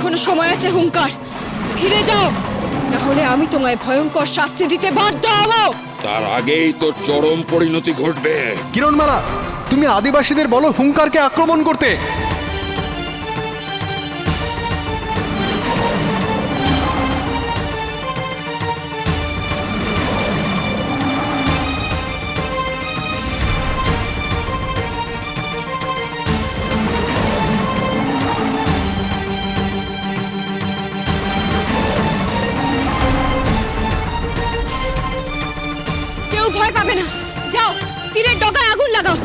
এখনো সময় আছে হুঙ্কার, ফিরে যাও, না হলে আমি তোমায় ভয়ঙ্কর শাস্তি দিতে বাধ্য হব। তার আগেই তোর চরম পরিণতি ঘটবে। কিরণমালা, তুমি আদিবাসীদের বলো হুঙ্কারকে আক্রমণ করতে। কেউ ভয় পাবে না, যাও তীরের ডগায় আগুন লাগাও।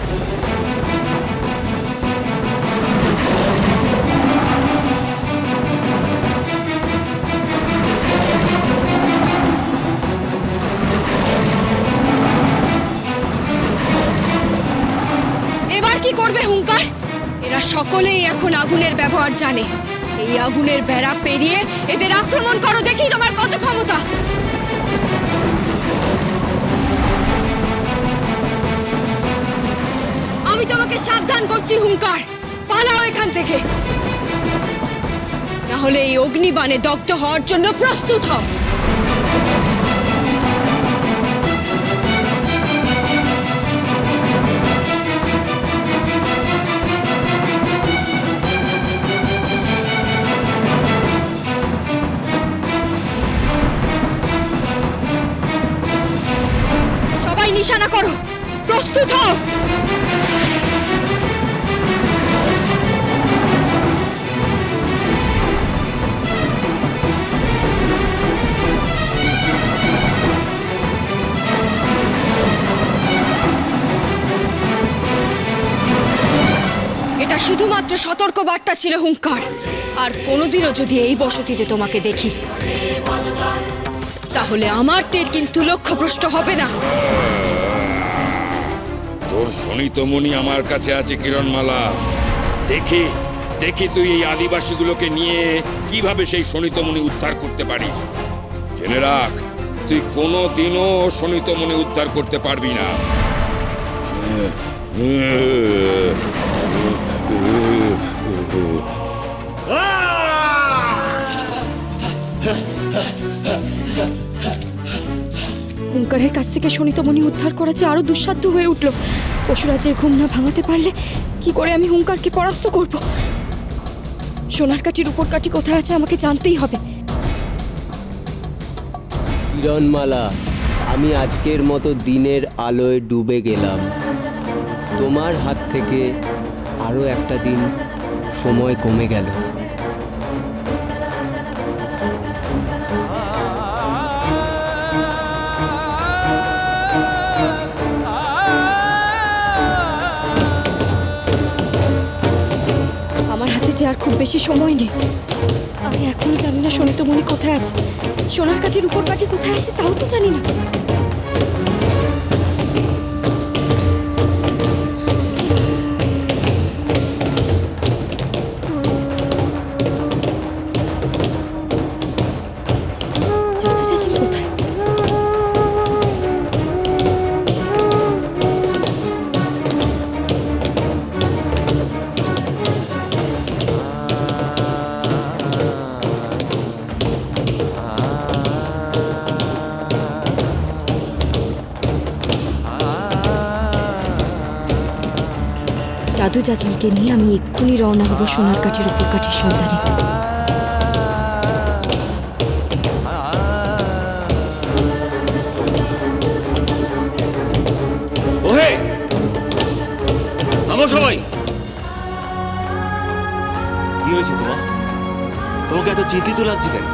এবার কি করবে হুঙ্কার? এরা সকলেই এখন আগুনের ব্যবহার জানে। এই আগুনের বেড়া পেরিয়ে এদের আক্রমণ করো, দেখি তোমার কত ক্ষমতা। আমি তোমাকে সাবধান করছি হুঙ্কার, পালাও এখান থেকে, না হলে এই অগ্নিবাণে দগ্ধ হওয়ার জন্য প্রস্তুত হও। সবাই নিশানা করো, প্রস্তুত হও। এটা শুধুমাত্র সতর্ক বার্তা ছিল হুঙ্কার, আর কোনোদিনও যদি এই বসতিতে তোমাকে দেখি তাহলে আমার তীর কিন্তু লক্ষ্যভ্রষ্ট হবে না। তোর শনিতমণি আমার কাছে আছে কিরণমালা। দেখি দেখি তুই এই আদিবাসীগুলোকে নিয়ে কিভাবে সেই শনিতমণি উদ্ধার করতে পারিস। জেনে রাখ, তুই কোনোদিনও শনিতমণি উদ্ধার করতে পারবি না। হুঙ্কারের কাছ থেকে শনিতমণি উদ্ধার করা যে আরো দুঃসাধ্য হয়ে উঠল। পশুরাজের ঘুম না ভাঙাতে পারলে কি করে আমি হুঙ্কারকে পরাস্ত করব? সোনার কাঠির উপর কাঠি কোথায় আছে আমাকে জানতেই হবে। কিরণমালা, আমি আজকের মতো দিনের আলোয় ডুবে গেলাম। তোমার হাত থেকে আরও একটা দিন সময় কমে গেল। আমার হাতে যে আর খুব বেশি সময় নেই। আমি এখনো জানি না শনিতমণি কোথায় আছে, সোনার কাঠির উপর কাঠি কোথায় আছে তাও তো জানি না। জাদু চাচিম কোথায়? জাদু চাচিমকে নিয়ে আমি এক্ষুনি রওনা হব সোনার কাঠির উপর কাঠির সন্ধানে। ওহে, থামো সবাই। কি হয়েছে তোমার? তোমাকে এত চিন্তিত লাগছে কেন?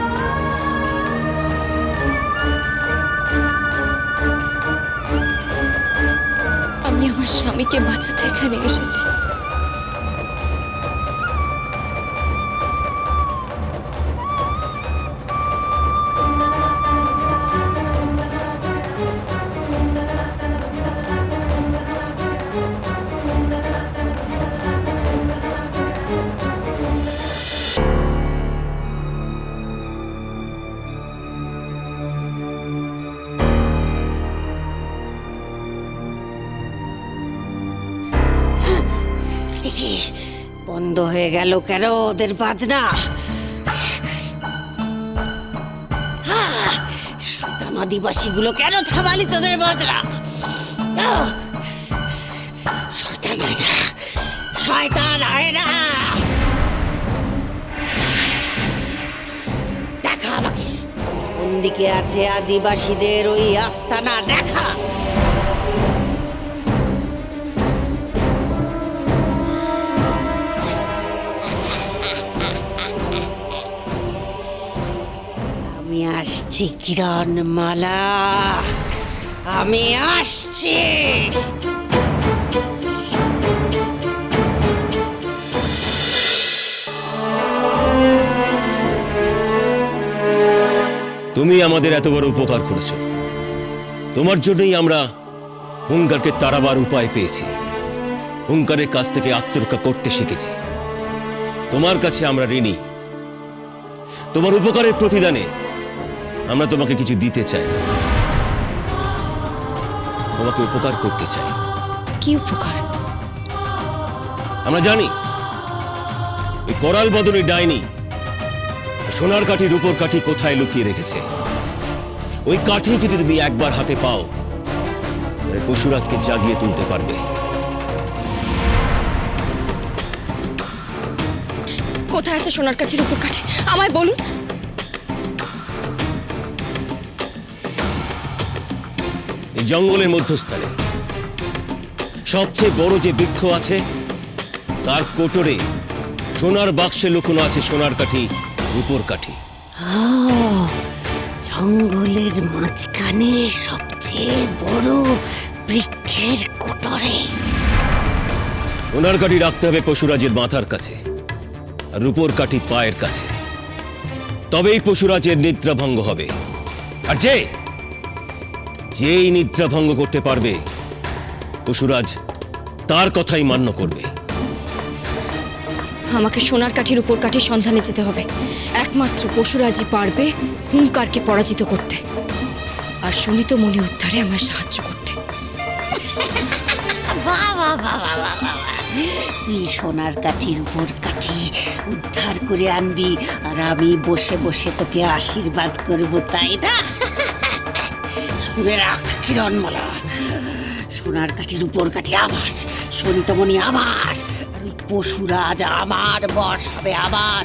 আমি আমার স্বামীকে বাঁচাতে এখানে এসেছি। বন্ধ হয়ে গেল কেন ওদের বাজনা? আদিবাসীগুলো কেন থামালি তোদের বজরা? শয়তান হয় না, শয়তান হয় না। দেখা আমাকে কোন দিকে আছে আদিবাসীদের ওই আস্তানা, দেখা। আমি আসছি কিরণমালা, আমি আসছি। তুমি আমাদের এত বড় উপকার করেছো, তোমার জন্যই আমরা হুঙ্কারকে তাড়াবার উপায় পেয়েছি, হুঙ্কারের কাছ থেকে আত্মরক্ষা করতে শিখেছি। তোমার কাছে আমরা ঋণী। তোমার উপকারের প্রতিদানে আমরা তোমাকে কিছু দিতে চাই, তোমাকে উপকার করতে চাই। কি উপকার? আমরা জানি ওই করাল বদনী ডাইনি সোনার কাঠি রূপোর কাঠি কোথায় লুকিয়ে রেখেছে। ওই কাঠি যদি তুমি একবার হাতে পাও, তাহলে পশুরাজকে জাগিয়ে তুলতে পারবে। কোথায় আছে সোনার কাঠির উপর কাঠি? আমায় বলুন। এই জঙ্গলের মধ্যস্থানে সবচেয়ে বড় যে বৃক্ষ আছে, তার কোটরে সোনার বাক্সে লুকোনো আছে সোনার কাঠি রূপোর কাঠি। জঙ্গলের মাঝখানে সবচেয়ে বড় বৃক্ষের কোটরে। সোনার কাঠি রাখতে হবে পশুরাজের মাথার কাছে, আর রূপোর কাঠি পায়ের কাছে। তবেই পশুরাজের নিদ্রা ভঙ্গ হবে। আর যেই নিদ্রা ভঙ্গ করতে পারবে, পশুরাজ তার কথাই মান্য করবে। আমাকে সোনার কাঠির উপর কাঠির সন্ধানে যেতে হবে। একমাত্র পশুরাজই পারবে হুঙ্কারকে পরাজিত করতে, আর শোণিত মণি উদ্ধারে আমার সাহায্য করতে। তুই সোনার কাঠির উপর কাঠি উদ্ধার করে আনবি, আর আমি বসে বসে তোকে আশীর্বাদ করব, তাই না? শুনে রাখ কিরণমালা, সোনার কাঠির উপর কাঠি আমার, শোণিতমণি আমার, আর ওই পশুরাজ আমার, বশ হবে আমার।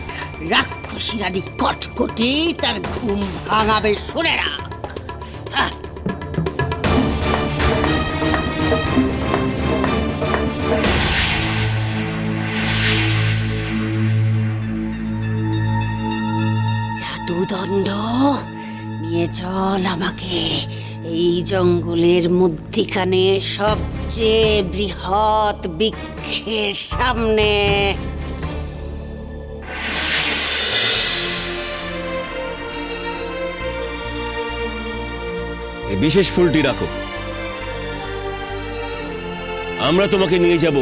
রাক্ষসী রানী কটকটি তার ঘুম ভাঙাবে, শুনে রাখ। জাদুদণ্ড নিয়ে চল আমাকে এই জঙ্গলের মধ্যিখানে সবচেয়ে বৃহৎ বৃক্ষের সামনে। এই বিশেষ ফুলটি রাখো, আমরা তোমাকে নিয়ে যাব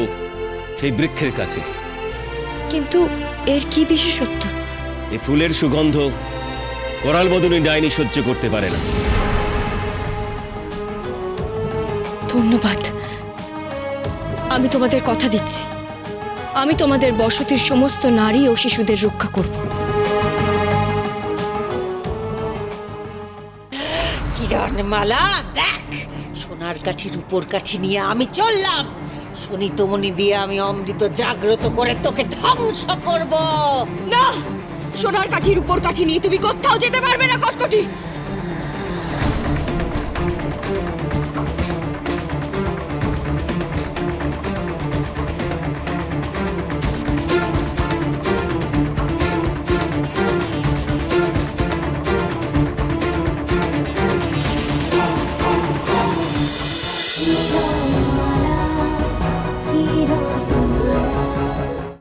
সেই বৃক্ষের কাছে। কিন্তু এর কি বিশেষত্ব? এই ফুলের সুগন্ধ করাল বদনী ডাইনি সহ্য করতে পারে না। ধন্যবাদ। আমি তোমাদের কথা দিচ্ছি, আমি তোমাদের বসতির সমস্ত নারী ও শিশুদের রক্ষা করব। কিরণমালা, দেখ, সোনার কাঠির উপর কাঠি নিয়ে আমি চললাম। শোণিতমণি দিয়ে আমি অমৃত জাগ্রত করে তোকে ধ্বংস করব। না, সোনার কাঠির উপর কাঠি নিয়ে তুমি কোথাও যেতে পারবে না কটকটি।